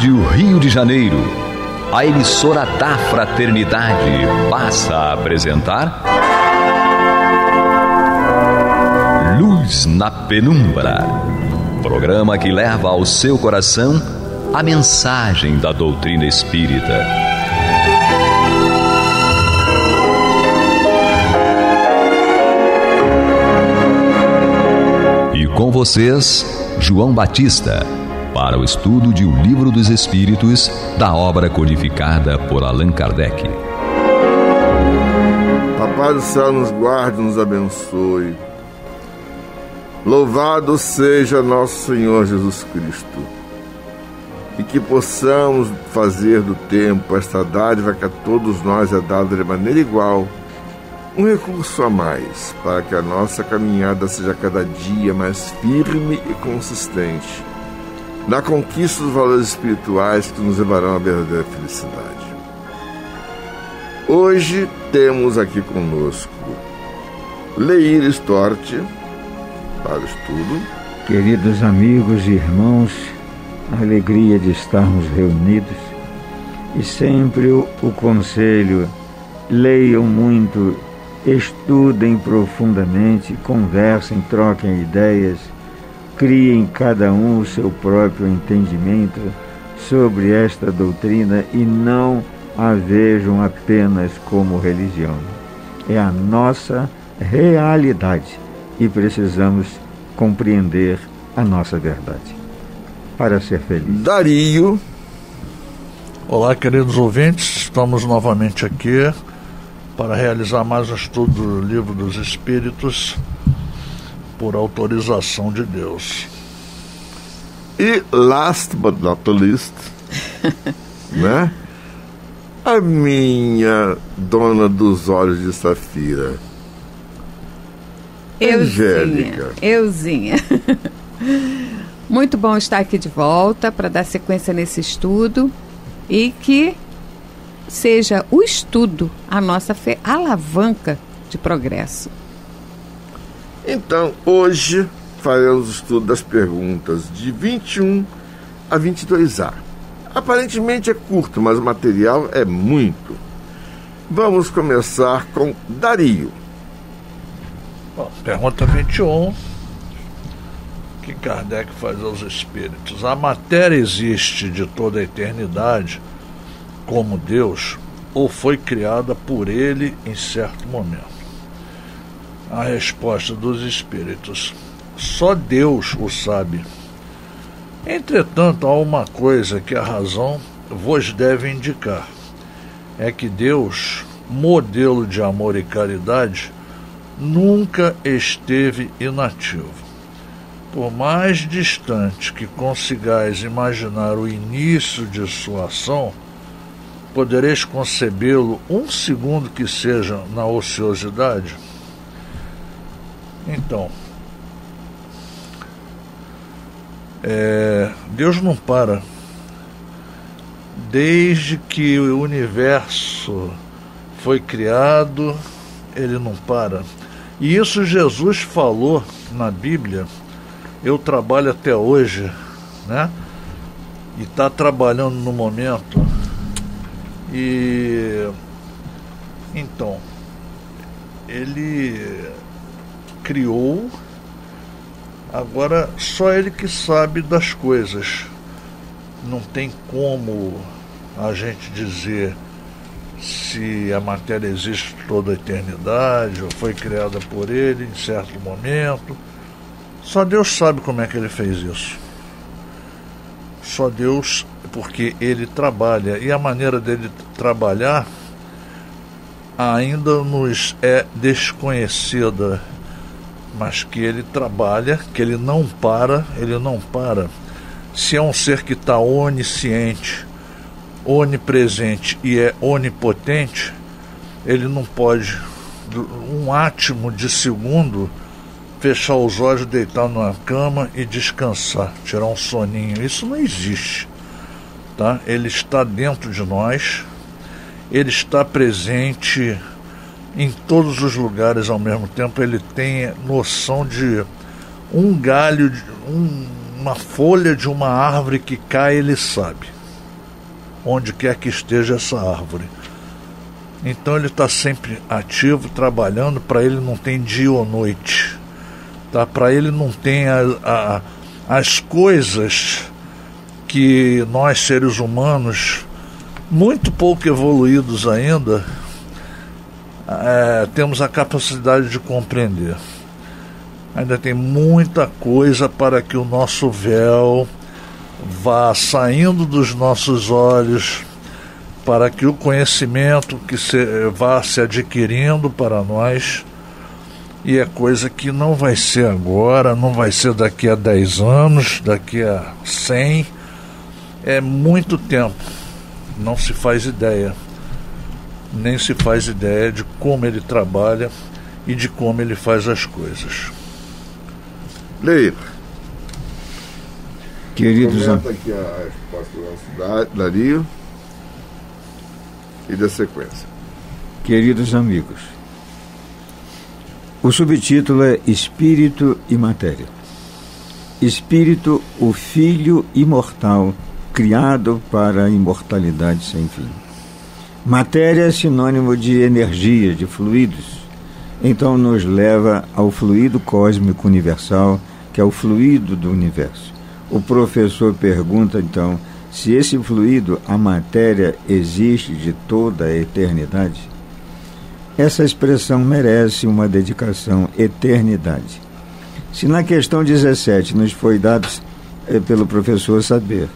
Rádio Rio de Janeiro, a emissora da Fraternidade, passa a apresentar Luz na Penumbra, programa que leva ao seu coração a mensagem da doutrina espírita. E com vocês, João Batista, para o estudo de O Livro dos Espíritos, da obra codificada por Allan Kardec. Papai do céu nos guarde e nos abençoe. Louvado seja nosso Senhor Jesus Cristo. E que possamos fazer do tempo esta dádiva que a todos nós é dada de maneira igual, um recurso a mais, para que a nossa caminhada seja cada dia mais firme e consistente na conquista dos valores espirituais que nos levarão à verdadeira felicidade. Hoje temos aqui conosco Leir Storti para o estudo. Queridos amigos e irmãos, a alegria de estarmos reunidos e sempre o conselho: leiam muito, estudem profundamente, conversem, troquem ideias, criem cada um o seu próprio entendimento sobre esta doutrina e não a vejam apenas como religião. É a nossa realidade e precisamos compreender a nossa verdade para ser feliz. Dario. Olá, queridos ouvintes, estamos novamente aqui para realizar mais um estudo do Livro dos Espíritos, por autorização de Deus. E last but not least, né? A minha dona dos olhos de safira, Angélica. Euzinha. Muito bom estar aqui de volta para dar sequência nesse estudo e que seja o estudo a nossa alavanca de progresso. Então, hoje faremos o estudo das perguntas de 21 a 22A. Aparentemente é curto, mas o material é muito. Vamos começar com Dario. Bom, pergunta 21, que Kardec faz aos espíritos. A matéria existe de toda a eternidade como Deus ou foi criada por ele em certo momento? A resposta dos espíritos: só Deus o sabe. Entretanto, há uma coisa que a razão vos deve indicar: é que Deus, modelo de amor e caridade, nunca esteve inativo. Por mais distante que consigais imaginar o início de sua ação, podereis concebê-lo um segundo que seja na ociosidade? Então, Deus não para. Desde que o universo foi criado, ele não para. E isso Jesus falou na Bíblia. Eu trabalho até hoje, né? E está trabalhando no momento. E então, ele criou, agora só ele que sabe das coisas. Não tem como a gente dizer se a matéria existe toda a eternidade ou foi criada por ele em certo momento. Só Deus sabe como é que ele fez isso. Só Deus, porque ele trabalha, e a maneira dele trabalhar ainda nos é desconhecida, mas que ele trabalha, que ele não para. Se é um ser que está onisciente, onipresente e é onipotente, ele não pode, um átimo de segundo, fechar os olhos, deitar numa cama e descansar, tirar um soninho. Isso não existe, tá? Ele está dentro de nós, ele está presente em todos os lugares ao mesmo tempo. Ele tem noção de um galho, uma folha de uma árvore que cai, ele sabe. onde quer que esteja essa árvore. Então ele está sempre ativo, trabalhando. Para ele não tem dia ou noite, tá? Para ele não tem as coisas que nós, seres humanos, muito pouco evoluídos ainda, temos a capacidade de compreender. Ainda tem muita coisa para que o nosso véu vá saindo dos nossos olhos, para que o conhecimento vá se adquirindo para nós. E é coisa que não vai ser agora, não vai ser daqui a 10 anos, daqui a 100. É muito tempo. Não se faz ideia. Nem se faz ideia de como ele trabalha e de como ele faz as coisas. Leia. Queridos amigos. Aqui a resposta do nosso Dario e da sequência. Queridos amigos, o subtítulo é Espírito e Matéria. Espírito, o Filho imortal, criado para a imortalidade sem fim. Matéria é sinônimo de energia, de fluidos. Então nos leva ao fluido cósmico universal, que é o fluido do universo. O professor pergunta, então, se esse fluido, a matéria, existe de toda a eternidade. Essa expressão merece uma dedicação, eternidade. Se na questão 17 nos foi dado pelo professor saber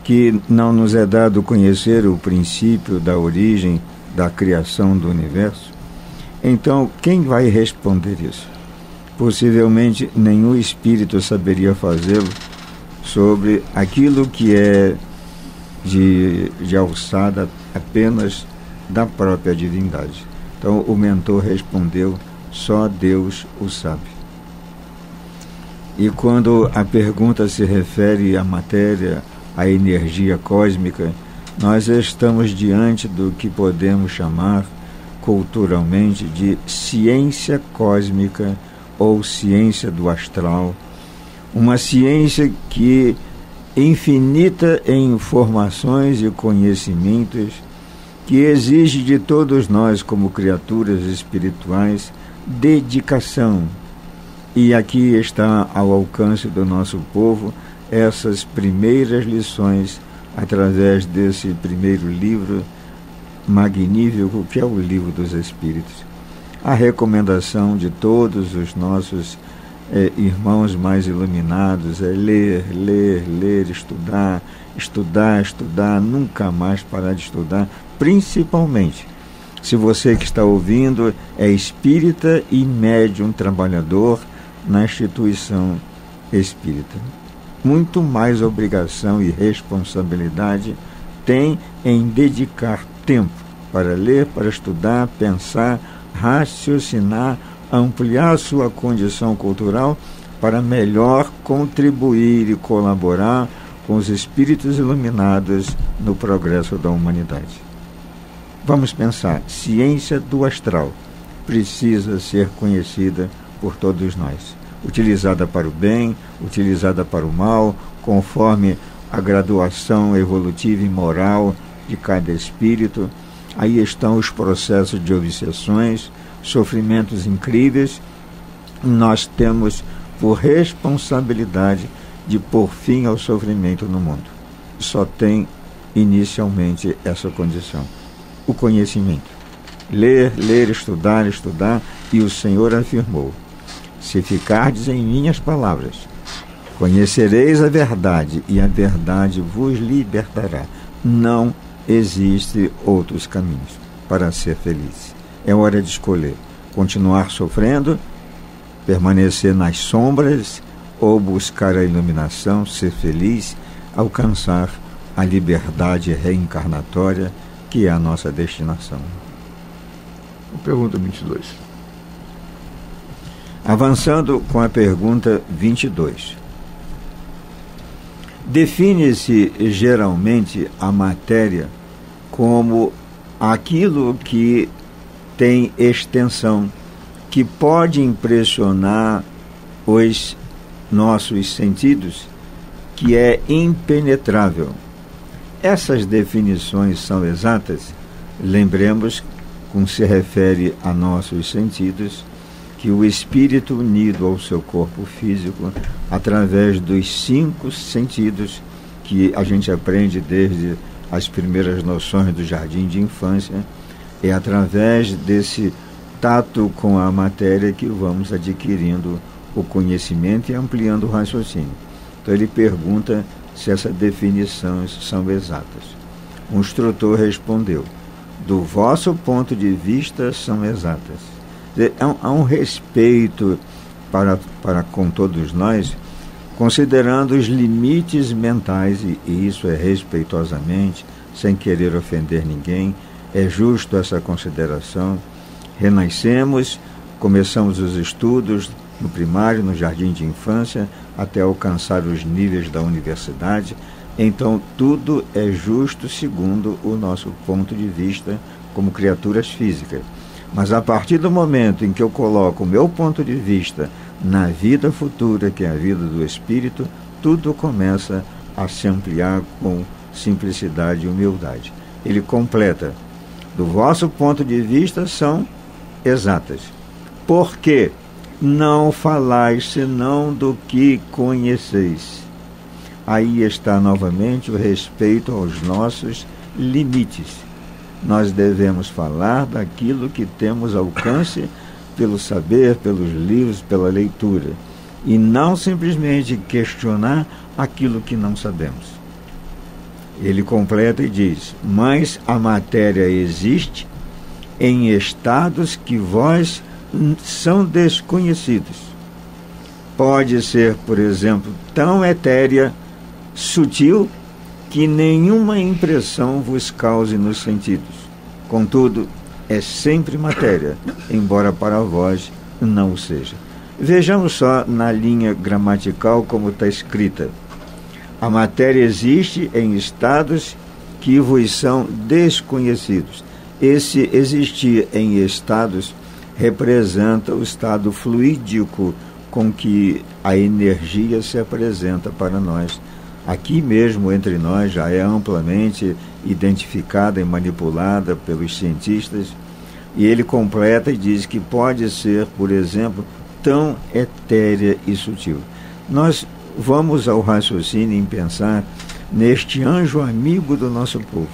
que não nos é dado conhecer o princípio da origem da criação do universo, então quem vai responder isso? Possivelmente nenhum espírito saberia fazê-lo sobre aquilo que é de alçada apenas da própria divindade. Então o mentor respondeu, só Deus o sabe. E quando a pergunta se refere à matéria, à energia cósmica, nós estamos diante do que podemos chamar culturalmente de ciência cósmica ou ciência do astral, uma ciência que infinita em informações e conhecimentos, que exige de todos nós como criaturas espirituais dedicação. E aqui está ao alcance do nosso povo essas primeiras lições através desse primeiro livro magnífico que é o Livro dos Espíritos. A recomendação de todos os nossos irmãos mais iluminados é ler, estudar, nunca mais parar de estudar, principalmente se você que está ouvindo é espírita e médium trabalhador na instituição espírita. Muito mais obrigação e responsabilidade tem em dedicar tempo para ler, para estudar, pensar, raciocinar, ampliar sua condição cultural para melhor contribuir e colaborar com os espíritos iluminados no progresso da humanidade. Vamos pensar, ciência do astral precisa ser conhecida por todos nós, utilizada para o bem, utilizada para o mal, conforme a graduação evolutiva e moral de cada espírito. Aí estão os processos de obsessões, sofrimentos incríveis. Nós temos por responsabilidade de pôr fim ao sofrimento no mundo. Só tem inicialmente essa condição, o conhecimento. Ler, estudar, e o Senhor afirmou, se ficardes em minhas palavras, conhecereis a verdade, e a verdade vos libertará. Não existe outros caminhos para ser feliz. É hora de escolher, continuar sofrendo, permanecer nas sombras, ou buscar a iluminação, ser feliz, alcançar a liberdade reencarnatória, que é a nossa destinação. Pergunta 22. Avançando com a pergunta 22. Define-se geralmente a matéria como aquilo que tem extensão, que pode impressionar os nossos sentidos, que é impenetrável. essas definições são exatas, lembremos, como se refere a nossos sentidos, que o espírito unido ao seu corpo físico, através dos 5 sentidos que a gente aprende desde as primeiras noções do jardim de infância, é através desse tato com a matéria que vamos adquirindo o conhecimento e ampliando o raciocínio. Então ele pergunta se essas definições são exatas. O instrutor respondeu: do vosso ponto de vista são exatas. Há um respeito para com todos nós, considerando os limites mentais, e isso é respeitosamente, sem querer ofender ninguém, é justo essa consideração. Renascemos, começamos os estudos no primário, no jardim de infância, até alcançar os níveis da universidade. Então, tudo é justo segundo o nosso ponto de vista como criaturas físicas. Mas a partir do momento em que eu coloco o meu ponto de vista na vida futura, que é a vida do espírito, tudo começa a se ampliar com simplicidade e humildade. Ele completa: do vosso ponto de vista são exatas. Por quê? Não falais senão do que conheceis. Aí está novamente o respeito aos nossos limites. Nós devemos falar daquilo que temos alcance pelo saber, pelos livros, pela leitura, e não simplesmente questionar aquilo que não sabemos. Ele completa e diz: mas a matéria existe em estados que vós são desconhecidos. Pode ser, por exemplo, tão etérea, sutil, que nenhuma impressão vos cause nos sentidos. Contudo, é sempre matéria, embora para vós não o seja. Vejamos só na linha gramatical como está escrita: a matéria existe em estados que vos são desconhecidos. Esse existir em estados representa o estado fluídico com que a energia se apresenta para nós. Aqui mesmo entre nós já é amplamente identificada e manipulada pelos cientistas, e ele completa e diz que pode ser, por exemplo, tão etérea e sutil. Nós vamos ao raciocínio em pensar neste anjo amigo do nosso povo.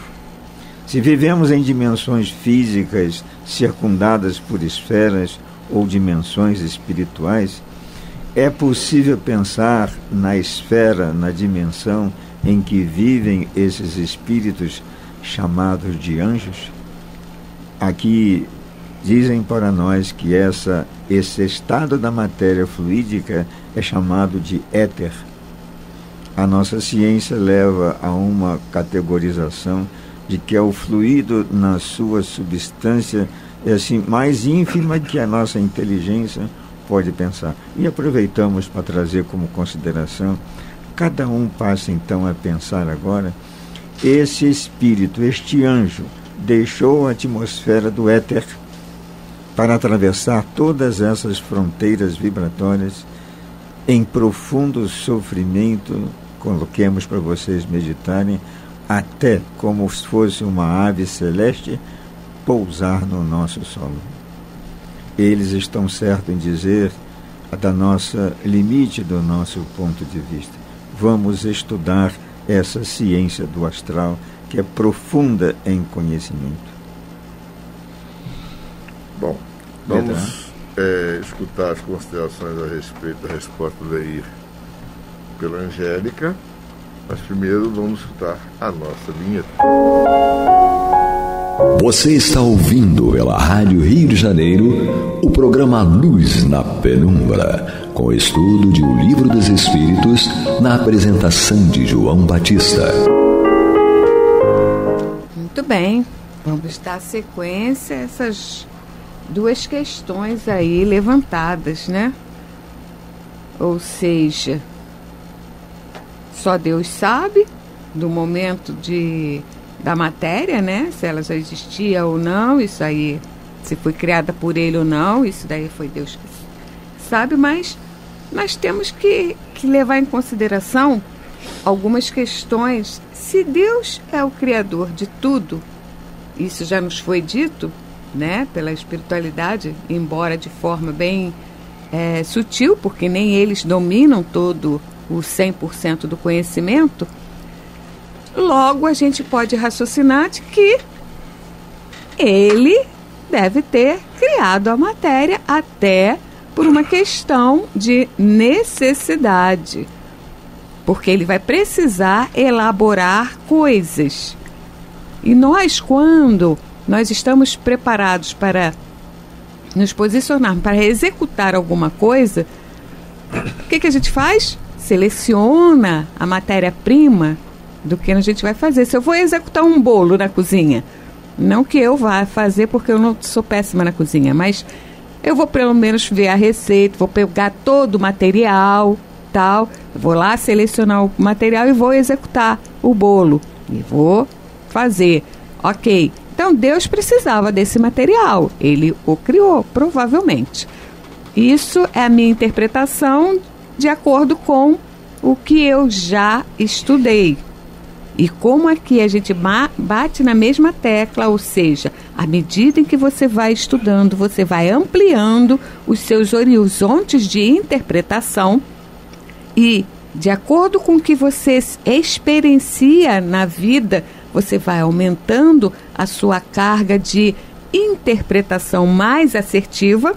Se vivemos em dimensões físicas circundadas por esferas ou dimensões espirituais, é possível pensar na esfera, na dimensão em que vivem esses espíritos chamados de anjos? Aqui dizem para nós que esse estado da matéria fluídica é chamado de éter. A nossa ciência leva a uma categorização de que é o fluido na sua substância assim, mais ínfima que a nossa inteligência pode pensar. E aproveitamos para trazer como consideração, cada um passa então a pensar agora, esse espírito, este anjo, deixou a atmosfera do éter para atravessar todas essas fronteiras vibratórias em profundo sofrimento, coloquemos para vocês meditarem, até como se fosse uma ave celeste pousar no nosso solo. Eles estão certos em dizer da nossa limite, do nosso ponto de vista. Vamos estudar essa ciência do astral que é profunda em conhecimento. Bom, vamos escutar as considerações a respeito da resposta do Leir pela Angélica, mas primeiro vamos escutar a nossa vinheta. Você está ouvindo pela Rádio Rio de Janeiro o programa Luz na Penumbra, com o estudo de O Livro dos Espíritos, na apresentação de João Batista. Muito bem, vamos dar sequência a essas duas questões aí levantadas, né? Ou seja, só Deus sabe do momento da matéria, né? Se ela já existia ou não, isso aí, se foi criada por ele ou não, isso daí foi Deus que sabe, mas nós temos que levar em consideração algumas questões. Se Deus é o Criador de tudo, isso já nos foi dito, né, pela espiritualidade, embora de forma bem sutil, porque nem eles dominam todo o 100% do conhecimento, logo a gente pode raciocinar de que ele deve ter criado a matéria até por uma questão de necessidade, porque ele vai precisar elaborar coisas. E nós, quando nós estamos preparados para nos posicionarmos, para executar alguma coisa, o que a gente faz? Seleciona a matéria-prima do que a gente vai fazer. Se eu vou executar um bolo na cozinha, não que eu vá fazer porque eu não sou péssima na cozinha, mas eu vou pelo menos ver a receita, vou pegar todo o material, tal, vou lá selecionar o material e vou executar o bolo. E vou fazer. Ok. Então Deus precisava desse material. Ele o criou, provavelmente. Isso é a minha interpretação de acordo com o que eu já estudei. E como aqui a gente bate na mesma tecla, ou seja, à medida em que você vai estudando, você vai ampliando os seus horizontes de interpretação e, de acordo com o que você experiencia na vida, você vai aumentando a sua carga de interpretação mais assertiva.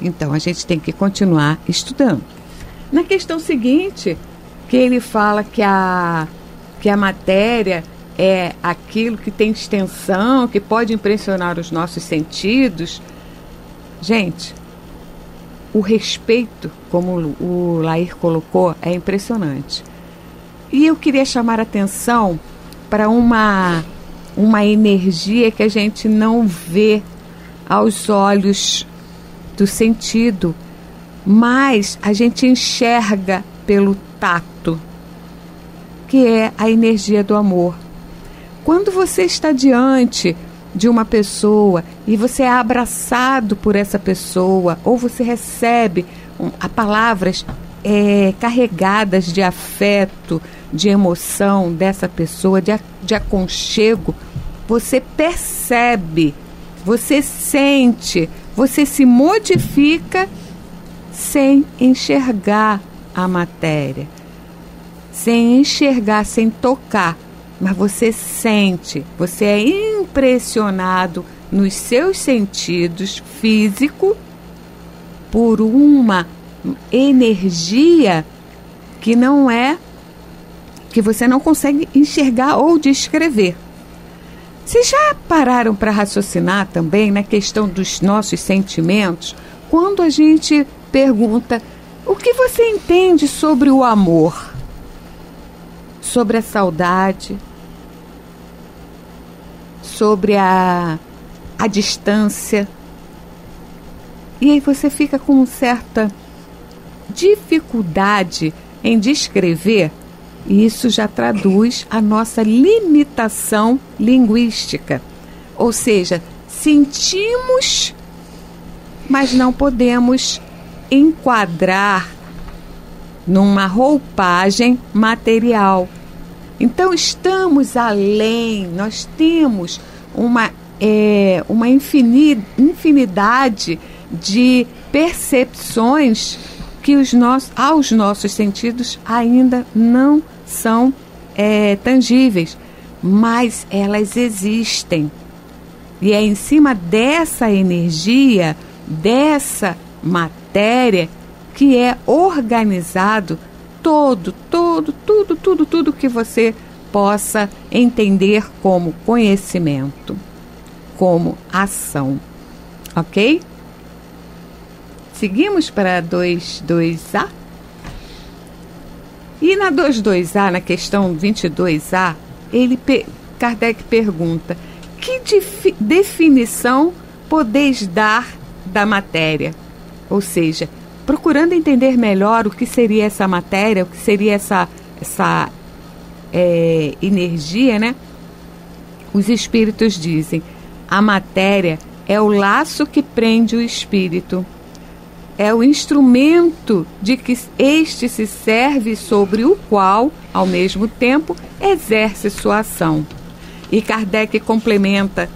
Então, a gente tem que continuar estudando. Na questão seguinte, que ele fala que a matéria é aquilo que tem extensão, que pode impressionar os nossos sentidos. Gente, o respeito, como o Lair colocou, é impressionante. E eu queria chamar a atenção para uma energia que a gente não vê aos olhos do sentido, mas a gente enxerga pelo tato, que é a energia do amor. Quando você está diante de uma pessoa e você é abraçado por essa pessoa, ou você recebe palavras carregadas de afeto, de emoção dessa pessoa, de aconchego, você percebe, você sente, você se modifica sem enxergar a matéria, sem enxergar, sem tocar, mas você sente, você é impressionado nos seus sentidos físicos por uma energia que não é, que você não consegue enxergar ou descrever. Vocês já pararam para raciocinar também na questão dos nossos sentimentos? Quando a gente pergunta, o que você entende sobre o amor? Sobre a saudade? Sobre a distância? E aí você fica com certa dificuldade em descrever, e isso já traduz a nossa limitação linguística. Ou seja, sentimos, mas não podemos enquadrar numa roupagem material. Então estamos além, nós temos uma infinidade de percepções que aos nossos sentidos ainda não são tangíveis, mas elas existem. E é em cima dessa energia, dessa matéria, que é organizado tudo que você possa entender como conhecimento, como ação. Ok? Seguimos para 2.2a. E na 2.2a, na questão 22a, Kardec pergunta: que definição podeis dar da matéria? Ou seja, procurando entender melhor o que seria essa matéria, o que seria essa energia, né? Os espíritos dizem: a matéria é o laço que prende o espírito. é o instrumento de que este se serve, sobre o qual, ao mesmo tempo, exerce sua ação. E Kardec complementa: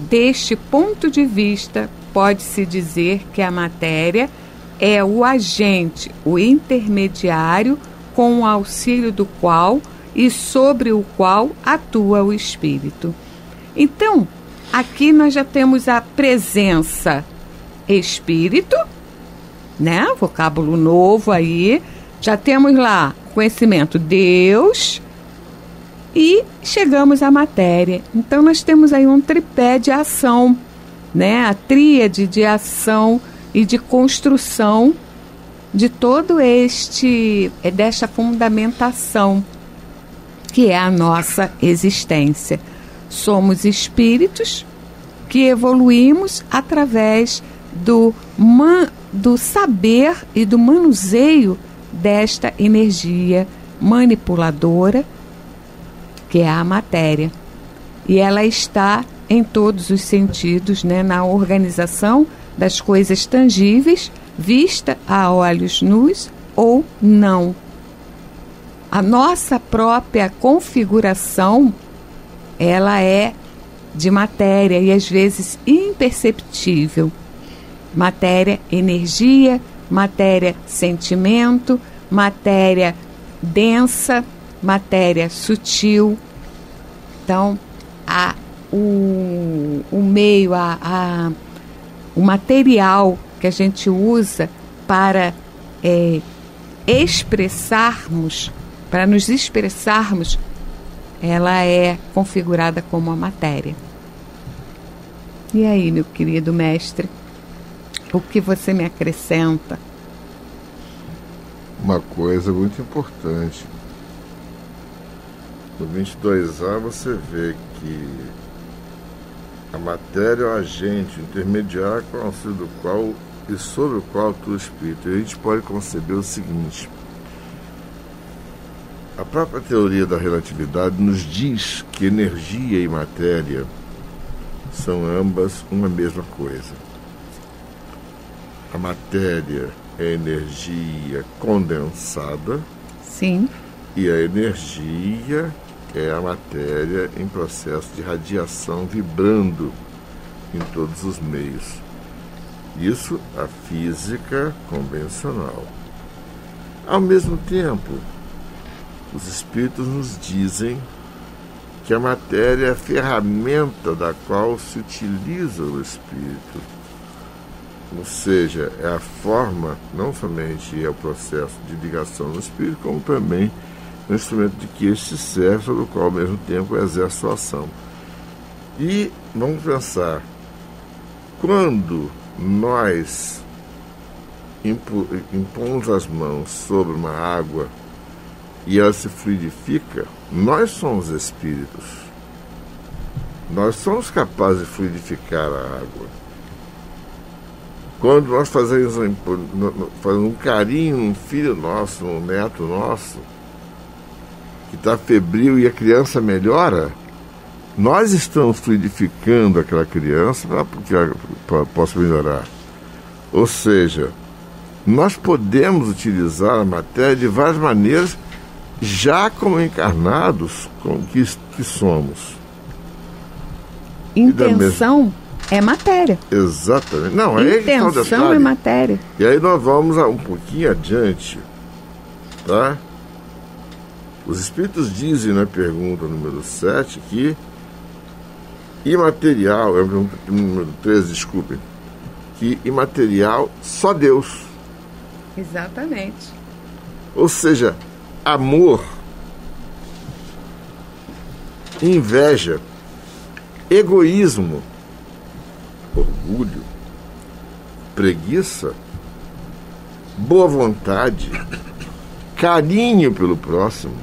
deste ponto de vista, pode-se dizer que a matéria é o agente, o intermediário, com o auxílio do qual e sobre o qual atua o espírito. Então, aqui nós já temos a presença espírito, né? Vocábulo novo aí. Já temos lá conhecimento Deus e chegamos à matéria. Então nós temos aí um tripé de ação, né? A tríade de ação e de construção de todo desta fundamentação que é a nossa existência. Somos espíritos que evoluímos através do saber e do manuseio desta energia manipuladora, que é a matéria. E ela está em todos os sentidos, né, na organização das coisas tangíveis, vista a olhos nus ou não. A nossa própria configuração, ela é de matéria e às vezes imperceptível. Matéria, energia, matéria, sentimento, matéria densa, matéria sutil. Então, o meio, o material que a gente usa para expressarmos, para nos expressarmos, ela é configurada como a matéria. E aí, meu querido mestre, o que você me acrescenta? Uma coisa muito importante. No 22A você vê que a matéria é o agente intermediário com o auxílio do qual e sobre o qual atua o espírito. E a gente pode conceber o seguinte: a própria teoria da relatividade nos diz que energia e matéria são ambas uma mesma coisa. A matéria é energia condensada. Sim. E a energia é a matéria em processo de radiação vibrando em todos os meios. Isso a física convencional. Ao mesmo tempo, os espíritos nos dizem que a matéria é a ferramenta da qual se utiliza o espírito. Ou seja, é a forma, não somente é o processo de ligação no espírito, como também o instrumento de que este serve, sobre o qual ao mesmo tempo exerce sua ação. E vamos pensar, quando nós impomos as mãos sobre uma água e ela se fluidifica, nós somos espíritos. Nós somos capazes de fluidificar a água. Quando nós fazemos um carinho num filho nosso, num neto nosso, que está febril e a criança melhora, nós estamos fluidificando aquela criança para que ela possa melhorar. Ou seja, nós podemos utilizar a matéria de várias maneiras, já como encarnados que somos. Intenção é matéria. Exatamente. Não, aí intenção é matéria. E aí nós vamos um pouquinho adiante, tá? Os espíritos dizem na pergunta número 7 que imaterial, número 13, desculpem, que imaterial só Deus. Exatamente. Ou seja, amor, inveja, egoísmo, orgulho, preguiça, boa vontade, carinho pelo próximo,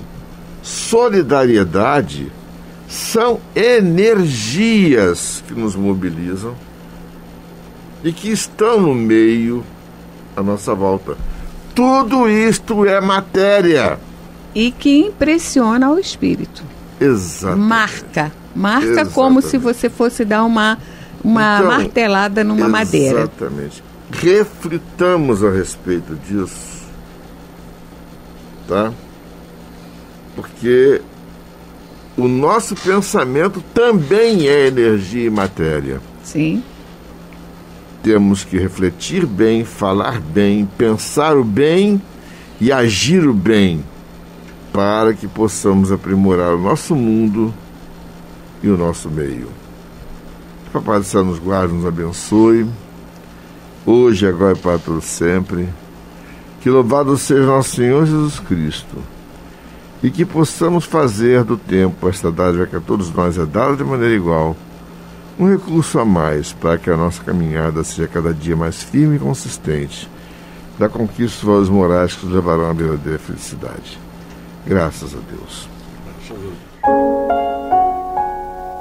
solidariedade, são energias que nos mobilizam e que estão no meio à nossa volta. Tudo isto é matéria. E que impressiona o espírito. Exatamente. Marca Exatamente. Como se você fosse dar uma Então, martelada numa madeira. Exatamente. reflitamos a respeito disso, tá? Porque o nosso pensamento também é energia e matéria. Sim. Temos que refletir bem, falar bem, pensar o bem e agir o bem, para que possamos aprimorar o nosso mundo e o nosso meio. Que Papai do Céu nos guarde, nos abençoe, hoje, agora e para todos sempre. Que louvado seja nosso Senhor Jesus Cristo, e que possamos fazer do tempo esta dádiva que a todos nós é dada de maneira igual, um recurso a mais para que a nossa caminhada seja cada dia mais firme e consistente, da conquista dos valores morais que nos levarão à verdadeira felicidade. Graças a Deus.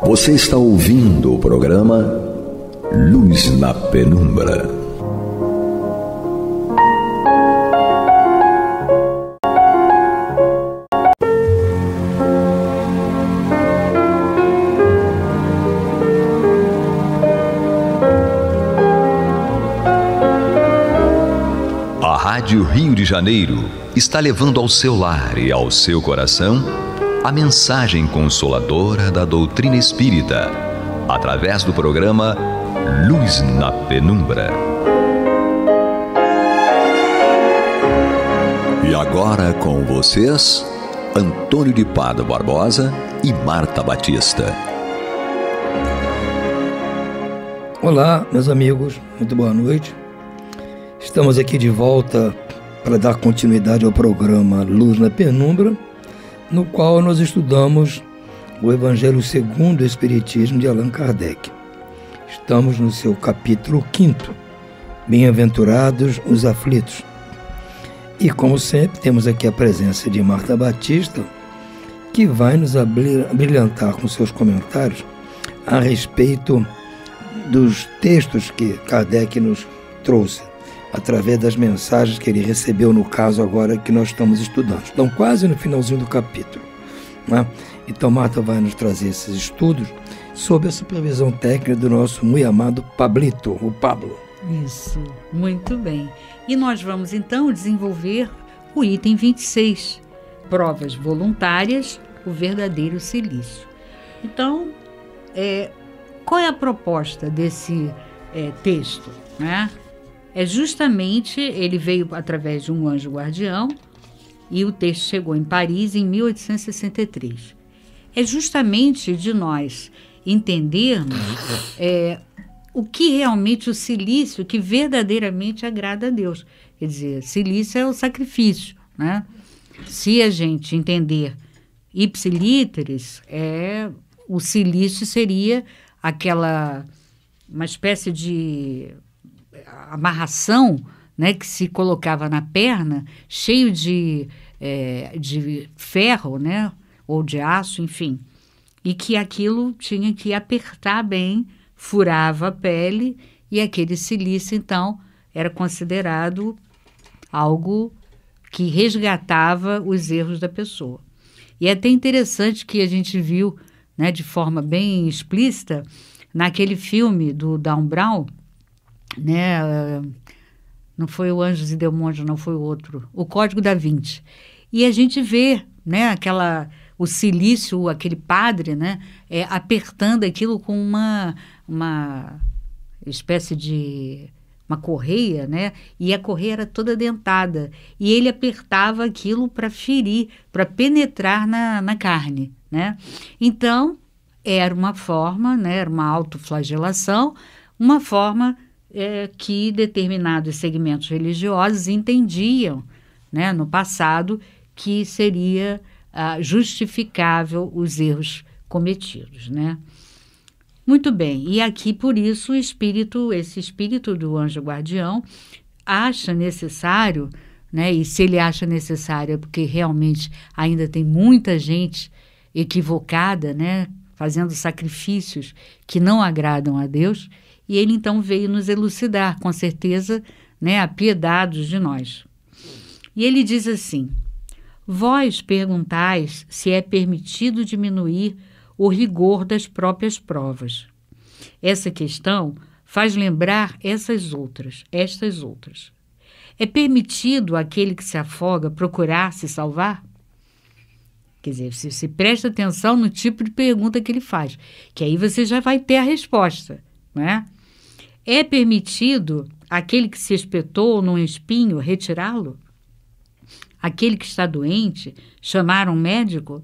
Você está ouvindo o programa Luz na Penumbra. A Rádio Rio de Janeiro está levando ao seu lar e ao seu coração a mensagem consoladora da doutrina espírita, através do programa Luz na Penumbra. E agora com vocês, Antônio de Pádua Barbosa e Marta Batista. Olá, meus amigos, muito boa noite. Estamos aqui de volta para dar continuidade ao programa Luz na Penumbra, no qual nós estudamos o Evangelho segundo o Espiritismo de Allan Kardec. Estamos no seu capítulo 5º, Bem-aventurados os aflitos. E, como sempre, temos aqui a presença de Marta Batista, que vai nos brilhantar com seus comentários a respeito dos textos que Kardec nos trouxe, através das mensagens que ele recebeu, no caso agora que nós estamos estudando. Estão quase no finalzinho do capítulo, né? Então Marta vai nos trazer esses estudos sob a supervisão técnica do nosso muito amado Pablito, o Pablo. Isso, muito bem. E nós vamos então desenvolver o item 26, provas voluntárias, o verdadeiro silício. Então, qual é a proposta desse texto, né? É justamente, ele veio através de um anjo guardião e o texto chegou em Paris em 1863. É justamente de nós entendermos o que realmente o silício, que verdadeiramente agrada a Deus. Quer dizer, silício é o sacrifício, né? Se a gente entender ipsilíteres, o silício seria uma espécie de amarração, né, que se colocava na perna, cheio de ferro, né, ou de aço, enfim, e que aquilo tinha que apertar bem, furava a pele, e aquele silício, então, era considerado algo que resgatava os erros da pessoa. E é até interessante que a gente viu, né, de forma bem explícita, naquele filme do Dan Brown, né, não foi o Anjos e Demônios, não foi o outro, o Código da Vinci. E a gente vê, né, o silício, aquele padre, né, apertando aquilo com uma espécie de uma correia, né, e a correia era toda dentada, e ele apertava aquilo para ferir, para penetrar na carne, né. Então, era uma forma, né, era uma autoflagelação, uma forma que determinados segmentos religiosos entendiam, né, no passado, que seria justificável os erros cometidos, né? Muito bem, e aqui por isso esse espírito do anjo guardião acha necessário, né, e se ele acha necessário é porque realmente ainda tem muita gente equivocada, né, fazendo sacrifícios que não agradam a Deus. E ele então veio nos elucidar, com certeza, né, apiedados de nós. E ele diz assim: vós perguntais se é permitido diminuir o rigor das próprias provas. Essa questão faz lembrar estas outras. É permitido àquele que se afoga procurar se salvar? Quer dizer, se presta atenção no tipo de pergunta que ele faz, que aí você já vai ter a resposta, né? É permitido àquele que se espetou num espinho retirá-lo? Aquele que está doente chamar um médico?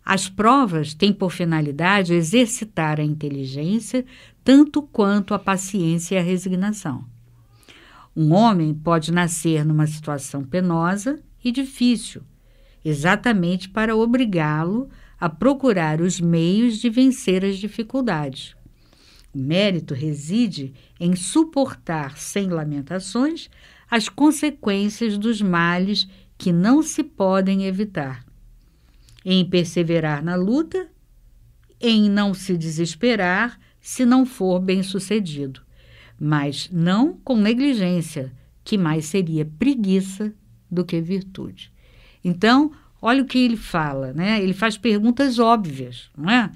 As provas têm por finalidade exercitar a inteligência tanto quanto a paciência e a resignação. Um homem pode nascer numa situação penosa e difícil, exatamente para obrigá-lo a procurar os meios de vencer as dificuldades. O mérito reside em suportar sem lamentações as consequências dos males que não se podem evitar, em perseverar na luta, em não se desesperar se não for bem-sucedido, mas não com negligência, que mais seria preguiça do que virtude. Então, olha o que ele fala, né? Ele faz perguntas óbvias, não é?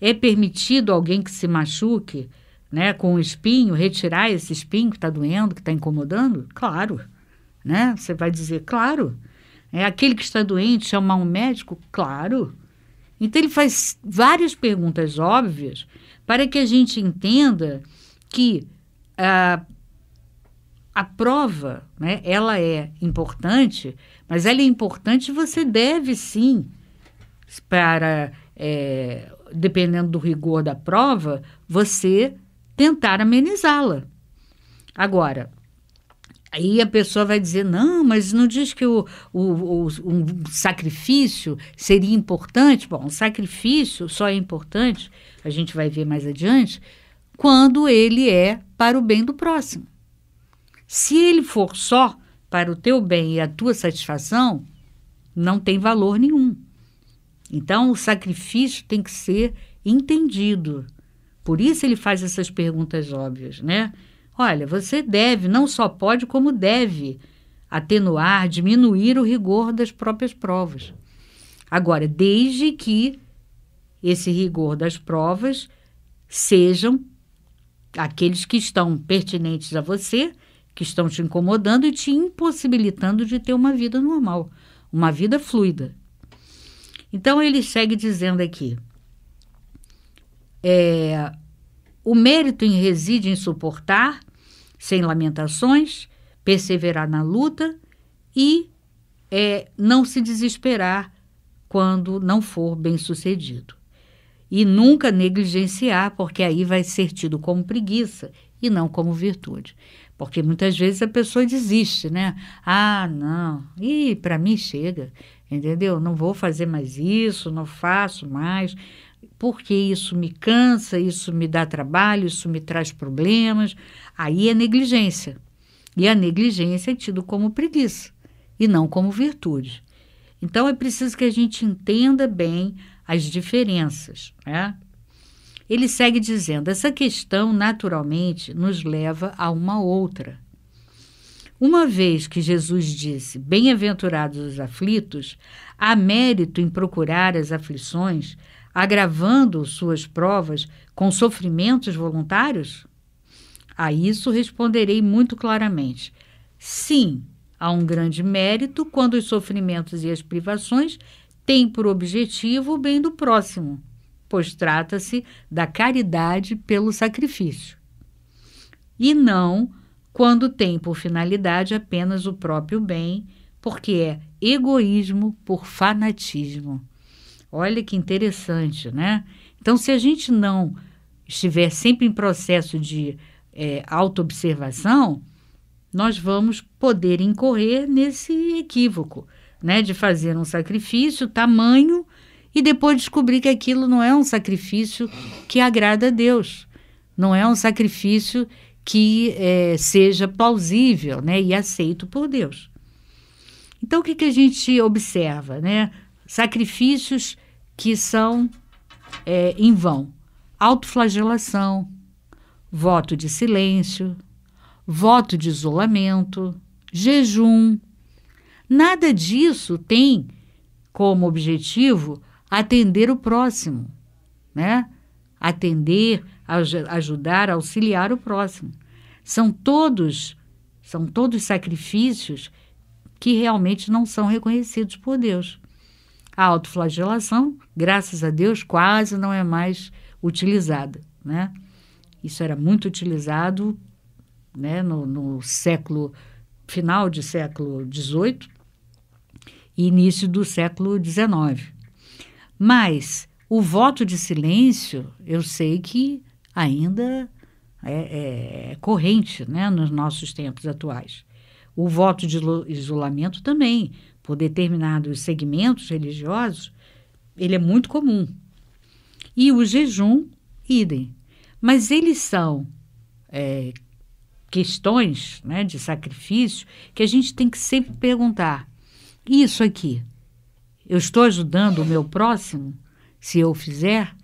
É permitido alguém que se machuque, né, com um espinho, retirar esse espinho que está doendo, que está incomodando? Claro, né? Você vai dizer, claro. É aquele que está doente, chamar um médico? Claro. Então, ele faz várias perguntas óbvias para que a gente entenda que a prova, né, ela é importante, mas ela é importante e você deve, sim, para, dependendo do rigor da prova, você tentar amenizá-la. Agora, aí a pessoa vai dizer, não, mas não diz que um sacrifício seria importante? Bom, o sacrifício só é importante, a gente vai ver mais adiante, quando ele é para o bem do próximo. Se ele for só para o teu bem e a tua satisfação, não tem valor nenhum. Então, o sacrifício tem que ser entendido. Por isso ele faz essas perguntas óbvias, né? Olha, você deve, não só pode, como deve atenuar, diminuir o rigor das próprias provas. Agora, desde que esse rigor das provas sejam aqueles que estão pertinentes a você, que estão te incomodando e te impossibilitando de ter uma vida normal, uma vida fluida. Então, ele segue dizendo aqui, o mérito reside em suportar, sem lamentações, perseverar na luta e não se desesperar quando não for bem-sucedido. E nunca negligenciar, porque aí vai ser tido como preguiça e não como virtude. Porque muitas vezes a pessoa desiste, né? Ah, não, para mim chega, entendeu? Não vou fazer mais isso, não faço mais, porque isso me cansa, isso me dá trabalho, isso me traz problemas. Aí é negligência. E a negligência é tido como preguiça e não como virtude. Então, é preciso que a gente entenda bem as diferenças, né? Ele segue dizendo, essa questão naturalmente nos leva a uma outra. Uma vez que Jesus disse, bem-aventurados os aflitos, há mérito em procurar as aflições, agravando suas provas com sofrimentos voluntários? A isso responderei muito claramente. Sim, há um grande mérito quando os sofrimentos e as privações têm por objetivo o bem do próximo, pois trata-se da caridade pelo sacrifício. E não quando tem por finalidade apenas o próprio bem, porque é egoísmo por fanatismo. Olha que interessante, né? Então, se a gente não estiver sempre em processo de autoobservação, nós vamos poder incorrer nesse equívoco, né? De fazer um sacrifício tamanho e depois descobrir que aquilo não é um sacrifício que agrada a Deus, não é um sacrifício que seja plausível, né? E aceito por Deus. Então, o que a gente observa, né? Sacrifícios que são em vão. Autoflagelação, voto de silêncio, voto de isolamento, jejum. Nada disso tem como objetivo atender o próximo, né? atender, ajudar, auxiliar o próximo. São todos sacrifícios que realmente não são reconhecidos por Deus. A autoflagelação, graças a Deus, quase não é mais utilizada, né? Isso era muito utilizado, né, no final do século XVIII e início do século XIX. Mas o voto de silêncio, eu sei que ainda é corrente, né, nos nossos tempos atuais. O voto de isolamento também, por determinados segmentos religiosos, ele é muito comum. E o jejum, idem. Mas eles são questões, né, de sacrifício que a gente tem que sempre perguntar. Isso aqui, eu estou ajudando o meu próximo? Se eu fizer,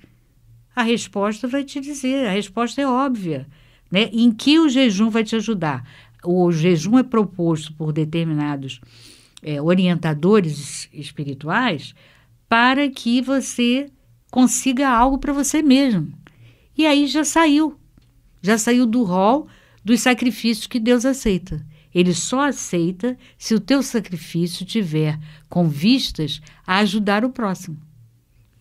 a resposta vai te dizer, a resposta é óbvia, né? Em que o jejum vai te ajudar? O jejum é proposto por determinados orientadores espirituais para que você consiga algo para você mesmo. E aí já saiu do rol dos sacrifícios que Deus aceita. Ele só aceita se o teu sacrifício tiver com vistas a ajudar o próximo.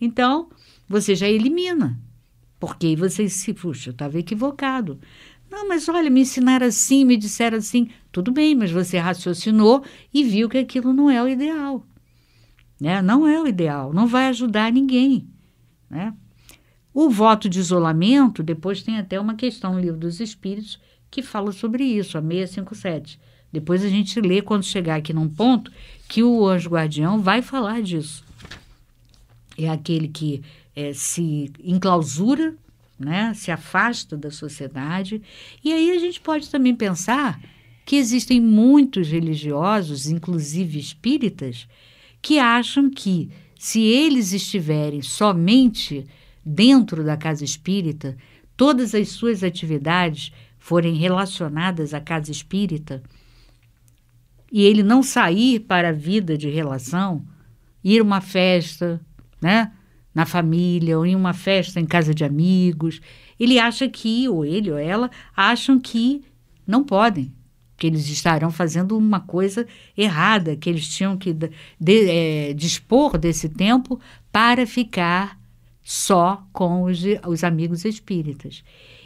Então, você já elimina, porque você puxa, eu estava equivocado. Não, mas olha, me ensinaram assim, me disseram assim. Tudo bem, mas você raciocinou e viu que aquilo não é o ideal. Né? Não é o ideal, não vai ajudar ninguém. Né? O voto de isolamento, depois tem até uma questão no Livro dos Espíritos que fala sobre isso, a 657. Depois a gente lê quando chegar aqui num ponto que o anjo guardião vai falar disso. É aquele que se enclausura, né, se afasta da sociedade. E aí a gente pode também pensar que existem muitos religiosos, inclusive espíritas, que acham que se eles estiverem somente dentro da casa espírita, todas as suas atividades forem relacionadas à casa espírita, e ele não sair para a vida de relação, ir a uma festa, né, na família, ou em uma festa em casa de amigos, ele acha que, ou ele ou ela, acham que não podem, que eles estarão fazendo uma coisa errada, que eles tinham que dispor desse tempo para ficar só com os amigos espíritas.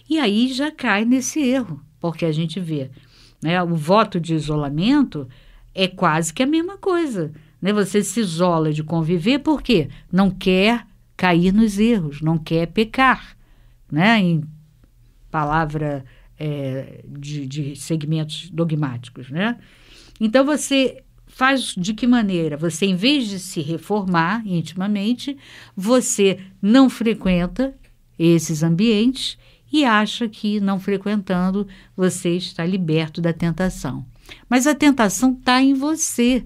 E aí já cai nesse erro, porque a gente vê, né, o voto de isolamento é quase que a mesma coisa. Né? Você se isola de conviver porque não quer cair nos erros, não quer pecar. Né? Em palavra de segmentos dogmáticos. Né? Então você faz de que maneira? Você, em vez de se reformar intimamente, você não frequenta esses ambientes e acha que, não frequentando, você está liberto da tentação. Mas a tentação está em você,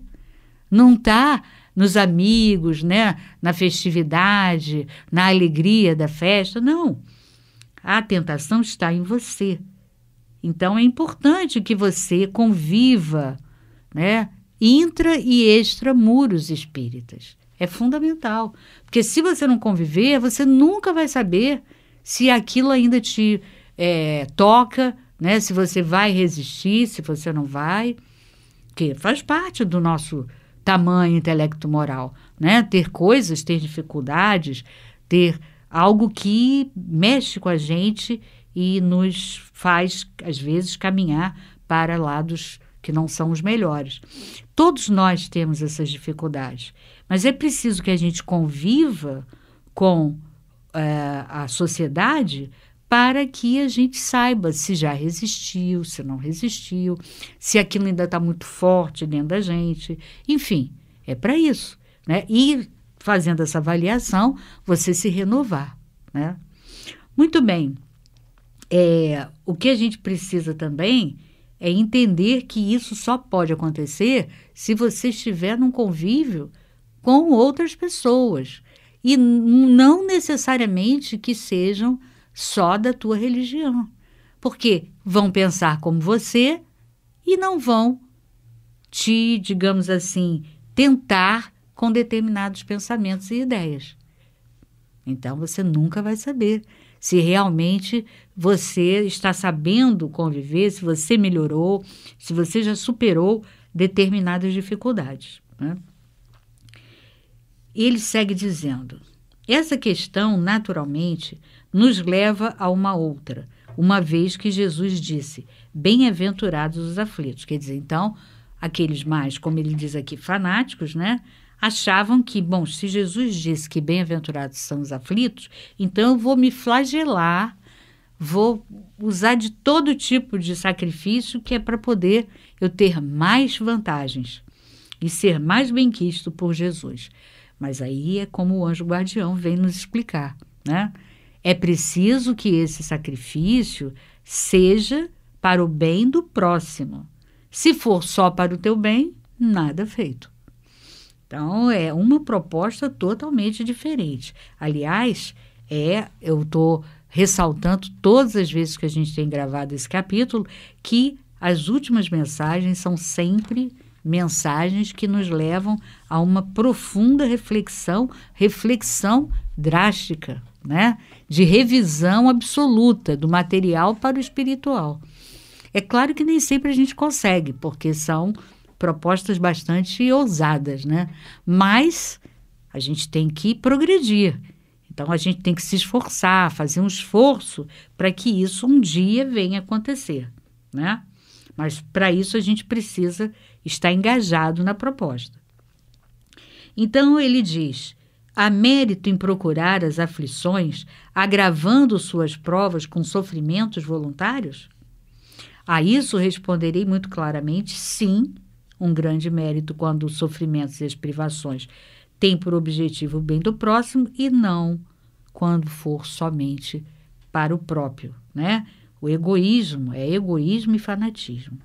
não está nos amigos, né? Na festividade, na alegria da festa, não. A tentação está em você. Então, é importante que você conviva, né? Intra e extramuros espíritas. É fundamental, porque se você não conviver, você nunca vai saber se aquilo ainda te toca, né? Se você vai resistir, se você não vai, que faz parte do nosso tamanho intelecto-moral, né? Ter coisas, ter dificuldades, ter algo que mexe com a gente e nos faz, às vezes, caminhar para lados que não são os melhores. Todos nós temos essas dificuldades, mas é preciso que a gente conviva com a sociedade para que a gente saiba se já resistiu, se não resistiu, se aquilo ainda está muito forte dentro da gente. Enfim, é para isso. Né? E fazendo essa avaliação, você se renovar. Né? Muito bem. O que a gente precisa também é entender que isso só pode acontecer se você estiver num convívio com outras pessoas. E não necessariamente que sejam só da tua religião. Porque vão pensar como você e não vão te, digamos assim, tentar com determinados pensamentos e ideias. Então, você nunca vai saber se realmente você está sabendo conviver, se você melhorou, se você já superou determinadas dificuldades, né? Ele segue dizendo: essa questão, naturalmente, nos leva a uma outra, uma vez que Jesus disse, bem-aventurados os aflitos. Quer dizer, então, aqueles mais, como ele diz aqui, fanáticos, né, achavam que, bom, se Jesus disse que bem-aventurados são os aflitos, então eu vou me flagelar, vou usar de todo tipo de sacrifício que é para poder eu ter mais vantagens e ser mais bem-quisto por Jesus. Mas aí é como o anjo guardião vem nos explicar, né? É preciso que esse sacrifício seja para o bem do próximo. Se for só para o teu bem, nada feito. Então, é uma proposta totalmente diferente. Aliás, eu estou ressaltando todas as vezes que a gente tem gravado esse capítulo, que as últimas mensagens são sempre mensagens que nos levam a uma profunda reflexão drástica, né? De revisão absoluta do material para o espiritual. É claro que nem sempre a gente consegue, porque são propostas bastante ousadas, né? Mas a gente tem que progredir. Então, a gente tem que se esforçar, fazer um esforço para que isso um dia venha acontecer, né? Mas, para isso, a gente precisa estar engajado na proposta. Então, ele diz: há mérito em procurar as aflições, agravando suas provas com sofrimentos voluntários? A isso responderei muito claramente, sim, um grande mérito quando os sofrimentos e as privações têm por objetivo o bem do próximo e não quando for somente para o próprio, né? O egoísmo é egoísmo e fanatismo.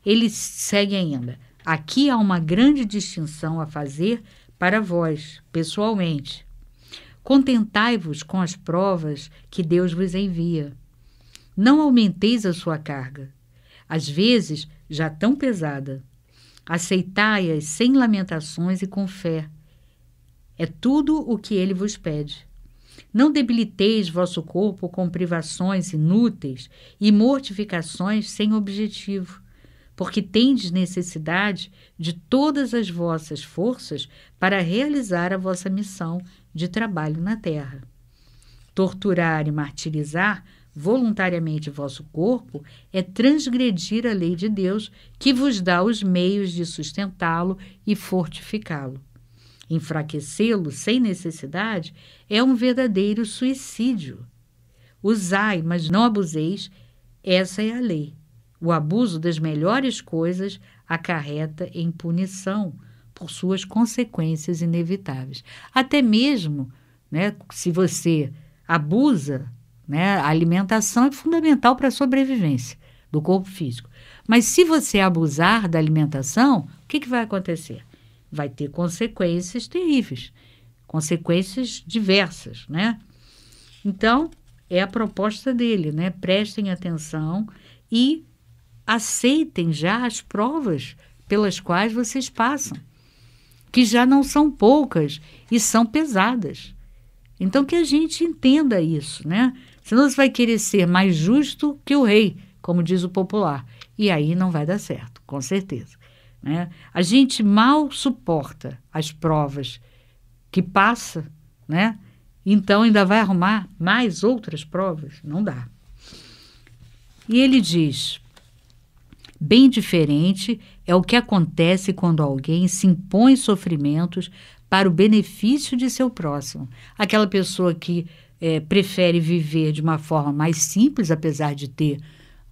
Ele segue ainda: aqui há uma grande distinção a fazer para vós, pessoalmente. Contentai-vos com as provas que Deus vos envia. Não aumenteis a sua carga, às vezes já tão pesada. Aceitai-as sem lamentações e com fé. É tudo o que ele vos pede. Não debiliteis vosso corpo com privações inúteis e mortificações sem objetivo, porque tendes necessidade de todas as vossas forças para realizar a vossa missão de trabalho na terra. Torturar e martirizar voluntariamente vosso corpo é transgredir a lei de Deus, que vos dá os meios de sustentá-lo e fortificá-lo. Enfraquecê-lo sem necessidade é um verdadeiro suicídio. Usai, mas não abuseis, essa é a lei. O abuso das melhores coisas acarreta em punição por suas consequências inevitáveis. Até mesmo, né, se você abusa, né, a alimentação é fundamental para a sobrevivência do corpo físico. Mas se você abusar da alimentação, o que vai acontecer? Vai ter consequências terríveis, consequências diversas, né? Então, é a proposta dele, né? Prestem atenção e aceitem já as provas pelas quais vocês passam, que já não são poucas e são pesadas. Então, que a gente entenda isso, né? Senão você vai querer ser mais justo que o rei, como diz o popular. E aí não vai dar certo, com certeza, né? A gente mal suporta as provas que passa, né? Então ainda vai arrumar mais outras provas? Não dá. E ele diz: bem diferente é o que acontece quando alguém se impõe sofrimentos para o benefício de seu próximo. Aquela pessoa que prefere viver de uma forma mais simples, apesar de ter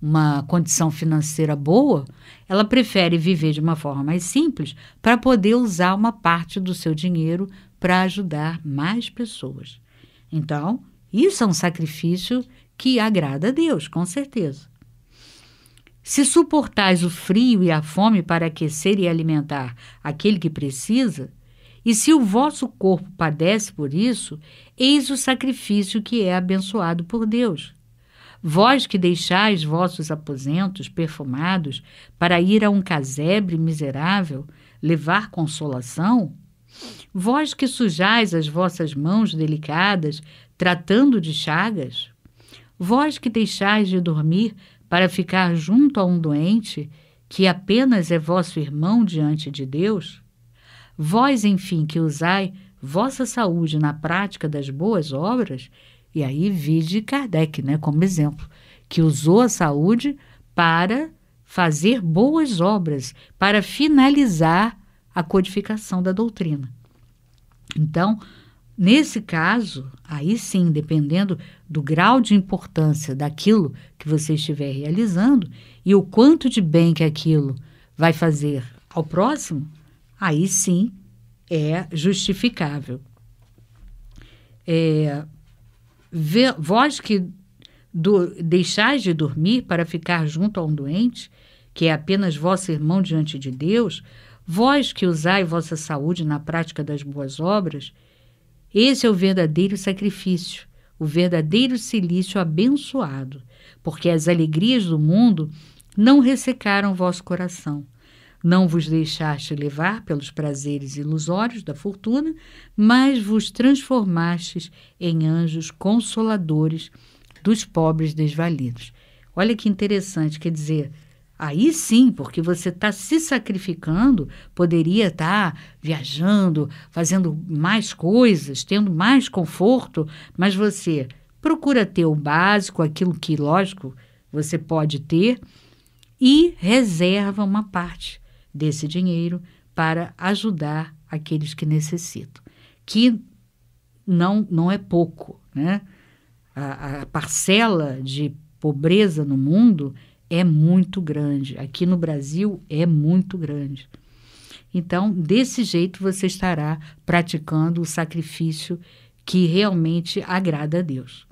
uma condição financeira boa, ela prefere viver de uma forma mais simples para poder usar uma parte do seu dinheiro para ajudar mais pessoas. Então, isso é um sacrifício que agrada a Deus, com certeza. Se suportais o frio e a fome para aquecer e alimentar aquele que precisa, e se o vosso corpo padece por isso, eis o sacrifício que é abençoado por Deus. Vós que deixais vossos aposentos perfumados para ir a um casebre miserável levar consolação, Vós que sujais as vossas mãos delicadas, tratando de chagas, vós que deixais de dormir para ficar junto a um doente, que apenas é vosso irmão diante de Deus, vós, enfim, que usai vossa saúde na prática das boas obras, e aí vide Kardec, né, como exemplo, que usou a saúde para fazer boas obras, para finalizar a codificação da doutrina. Então, nesse caso, aí sim, dependendo do grau de importância daquilo que você estiver realizando e o quanto de bem que aquilo vai fazer ao próximo, aí sim é justificável. Vós que deixais de dormir para ficar junto a um doente, que é apenas vosso irmão diante de Deus, vós que usai vossa saúde na prática das boas obras, esse é o verdadeiro sacrifício, o verdadeiro cilício abençoado, porque as alegrias do mundo não ressecaram vosso coração. Não vos deixaste levar pelos prazeres ilusórios da fortuna, mas vos transformastes em anjos consoladores dos pobres desvalidos. Olha que interessante, quer dizer, aí sim, porque você está se sacrificando, poderia estar viajando, fazendo mais coisas, tendo mais conforto, mas você procura ter o básico, aquilo que, lógico, você pode ter, e reserva uma parte desse dinheiro para ajudar aqueles que necessitam, que não é pouco, né? A parcela de pobreza no mundo é muito grande. Aqui no Brasil é muito grande. Então, desse jeito, você estará praticando o sacrifício que realmente agrada a Deus.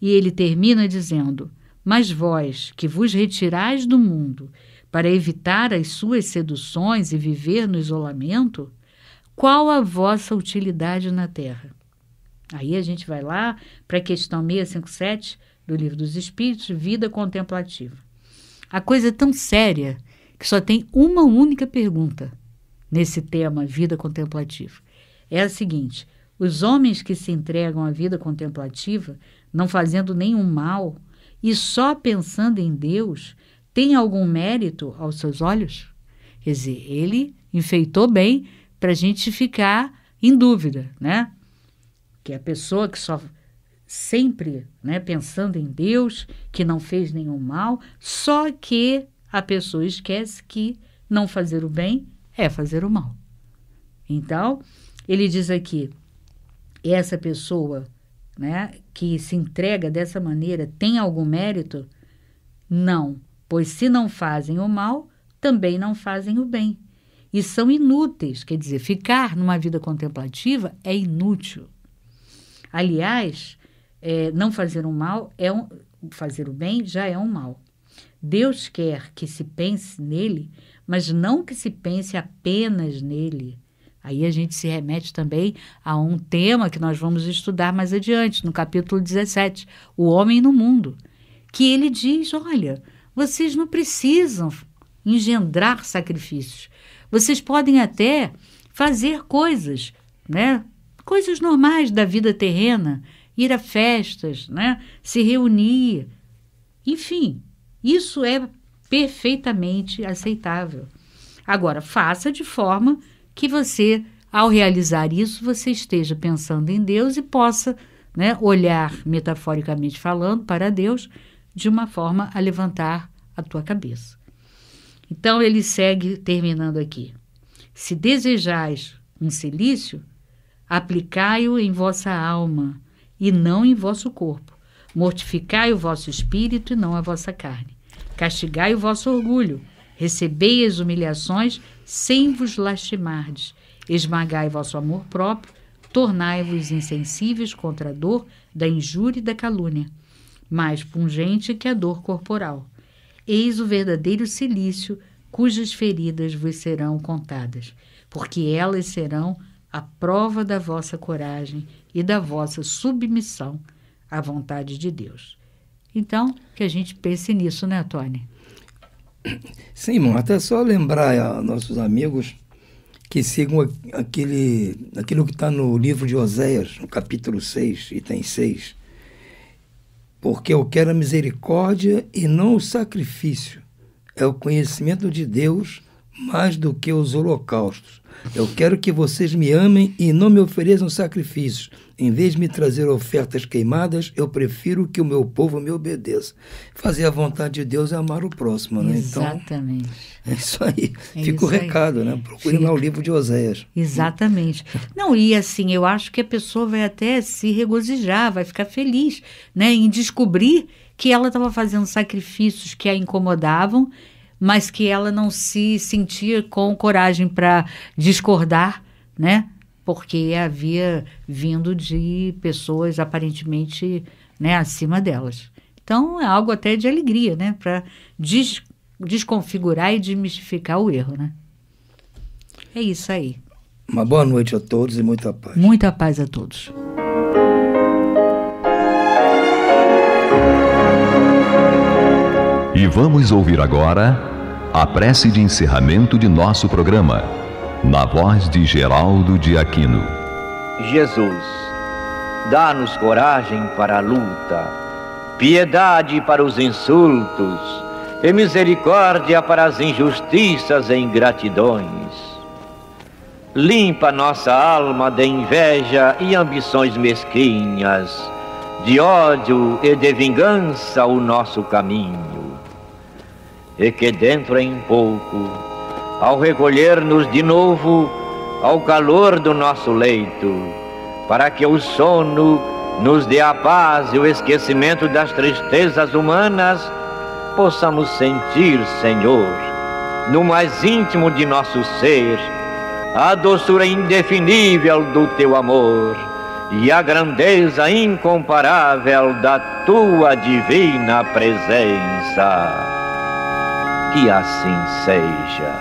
E ele termina dizendo: mas vós, que vos retirais do mundo para evitar as suas seduções e viver no isolamento, qual a vossa utilidade na terra? Aí a gente vai lá para a questão 657 do Livro dos Espíritos, vida contemplativa. A coisa é tão séria que só tem uma única pergunta nesse tema vida contemplativa. É a seguinte: os homens que se entregam à vida contemplativa, não fazendo nenhum mal e só pensando em Deus, têm algum mérito aos seus olhos? Quer dizer, ele enfeitou bem para a gente ficar em dúvida, né? Que a pessoa que só sempre, né, pensando em Deus, que não fez nenhum mal, só que a pessoa esquece que não fazer o bem é fazer o mal. Então, ele diz aqui, essa pessoa, né, que se entrega dessa maneira tem algum mérito? Não, pois se não fazem o mal, também não fazem o bem. E são inúteis, quer dizer, ficar numa vida contemplativa é inútil. Aliás, não fazer o mal fazer o bem já é um mal. Deus quer que se pense nele, mas não que se pense apenas nele. Aí a gente se remete também a um tema que nós vamos estudar mais adiante, no capítulo 17, o homem no mundo, que ele diz, olha, vocês não precisam engendrar sacrifícios, vocês podem até fazer coisas, né? Coisas normais da vida terrena, ir a festas, né? Se reunir, enfim, isso é perfeitamente aceitável. Agora, faça de forma que você, ao realizar isso, você esteja pensando em Deus e possa, né, olhar, metaforicamente falando, para Deus, de uma forma a levantar a tua cabeça. Então, ele segue terminando aqui. Se desejais um cilício, aplicai-o em vossa alma e não em vosso corpo. Mortificai o vosso espírito e não a vossa carne. Castigai o vosso orgulho. Recebei as humilhações sem vos lastimardes. Esmagai vosso amor próprio. Tornai-vos insensíveis contra a dor da injúria e da calúnia, mais pungente que a dor corporal. Eis o verdadeiro cilício, cujas feridas vos serão contadas, porque elas serão a prova da vossa coragem e da vossa submissão à vontade de Deus. Então, que a gente pense nisso, né, Tony? Sim, irmão, até só lembrar a nossos amigos que sigam aquilo que está no livro de Oséias, no capítulo 6, item 6. Porque eu quero a misericórdia e não o sacrifício. É o conhecimento de Deus mais do que os holocaustos. Eu quero que vocês me amem e não me ofereçam sacrifícios. Em vez de me trazer ofertas queimadas, eu prefiro que o meu povo me obedeça. Fazer a vontade de Deus é amar o próximo, né? Exatamente. Então, é isso aí. Fica o recado, né? Procure lá o livro de Oséias. Exatamente. Não, e assim, eu acho que a pessoa vai até se regozijar, vai ficar feliz, né? Em descobrir que ela estava fazendo sacrifícios que a incomodavam, mas que ela não se sentia com coragem para discordar, né? Porque havia vindo de pessoas aparentemente, né, acima delas. Então, é algo até de alegria, né? Para desconfigurar e desmistificar o erro, né? É isso aí. Uma boa noite a todos e muita paz. Muita paz a todos. E vamos ouvir agora a prece de encerramento de nosso programa, na voz de Geraldo de Aquino. Jesus, dá-nos coragem para a luta, piedade para os insultos e misericórdia para as injustiças e ingratidões. Limpa nossa alma de inveja e ambições mesquinhas, de ódio e de vingança o nosso caminho. E que dentro em pouco, ao recolher-nos de novo ao calor do nosso leito, para que o sono nos dê a paz e o esquecimento das tristezas humanas, possamos sentir, Senhor, no mais íntimo de nosso ser, a doçura indefinível do Teu amor e a grandeza incomparável da Tua divina presença. Que assim seja.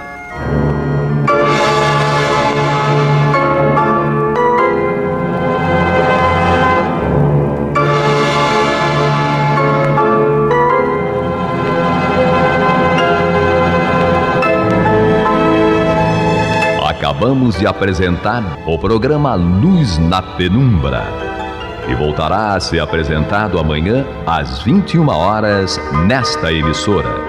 Acabamos de apresentar o programa Luz na Penumbra, que voltará a ser apresentado amanhã às 21 horas nesta emissora.